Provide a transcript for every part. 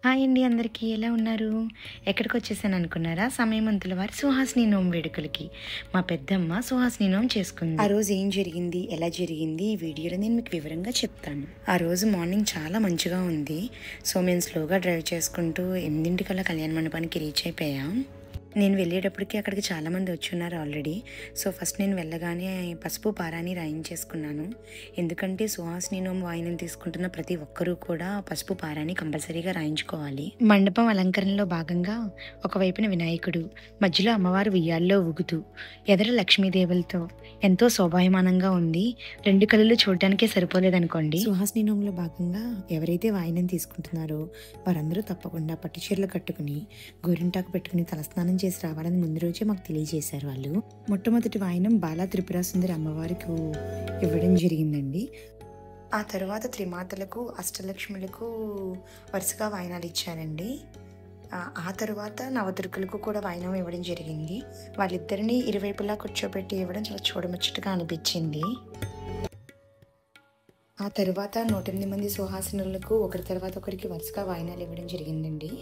Hi అండి అందరికీ ఎలా ఉన్నారు? ఎక్కడికొచ్చేసాను అనుకున్నారా? సమయమంతుల వారి సుహాసిని నోము వేడుకలకి. మా పెద్దమ్మ సుహాసిని నోము చేసుకుంది. ఆ రోజు ఏం జరిగింది, ఎలా జరిగింది ఈ వీడియోలో నేను మీకు వివరంగా చెప్తాను. ఆ రోజు మార్నింగ్ చాలా మంచిగా ఉంది. సో మేము స్లోగా డ్రైవ్ చేసుకుంటూ 8:00కల్లా కళ్యాణ మండపానికి రీచ్ అయిపోయాం. నేను వెళ్ళేటప్పటికి అక్కడికి చాలామంది వచ్చున్నారు ఆల్రెడీ. సో ఫస్ట్ నేను వెళ్ళగానే పసుపు పారాని రాయించేసుకున్నాను. ఎందుకంటే సుహాసిని నోము వాయినం తీసుకుంటున్న ప్రతి ఒక్కరూ కూడా పసుపు పారాని కంపల్సరీగా రాయించుకోవాలి. మండపం అలంకరణలో భాగంగా ఒకవైపున వినాయకుడు, మధ్యలో అమ్మవారు ఉయ్యాల్లో ఊగుతూ, ఎదర లక్ష్మీదేవులతో ఎంతో శోభాయమానంగా ఉంది. 2 కళ్ళు చూడటానికే సరిపోలేదనుకోండి. సుహాసిని నోములో భాగంగా ఎవరైతే వాయినం తీసుకుంటున్నారో వారందరూ తప్పకుండా పట్టు చీరలు కట్టుకుని గోరింటాకు పెట్టుకుని తలస్నానం చేసి రావాలని ముందు రోజే మాకు తెలియజేశారు వాళ్ళు. మొట్టమొదటి వాయినం బాలా త్రిపుర సుందరి అమ్మవారికి ఇవ్వడం జరిగిందండి. ఆ తర్వాత త్రిమాతలకు, అష్టలక్ష్ములకు వరుసగా వాయినాలు ఇచ్చారండి. ఆ తర్వాత నవదుర్గలకు కూడా వాయినం ఇవ్వడం జరిగింది. వాళ్ళిద్దరిని ఇరువైపులా కూర్చోబెట్టి ఇవ్వడం చాలా చూడముచ్చటగా అనిపించింది. ఆ తర్వాత 108 మంది సుహాసినులకు ఒకరి తర్వాత ఒకరికి వరుసగా వాయినాలు ఇవ్వడం జరిగిందండి.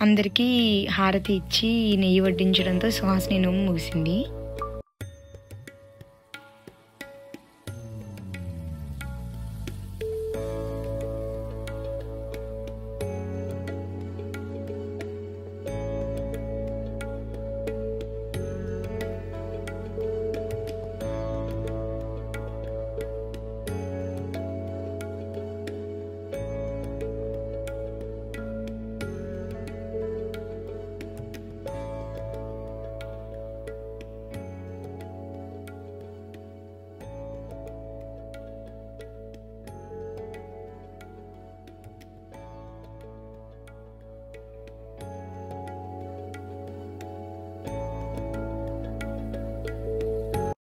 అందరికీ హారతి ఇచ్చి నెయ్యి వడ్డించడంతో సుహాసిని నోము ముగిసింది.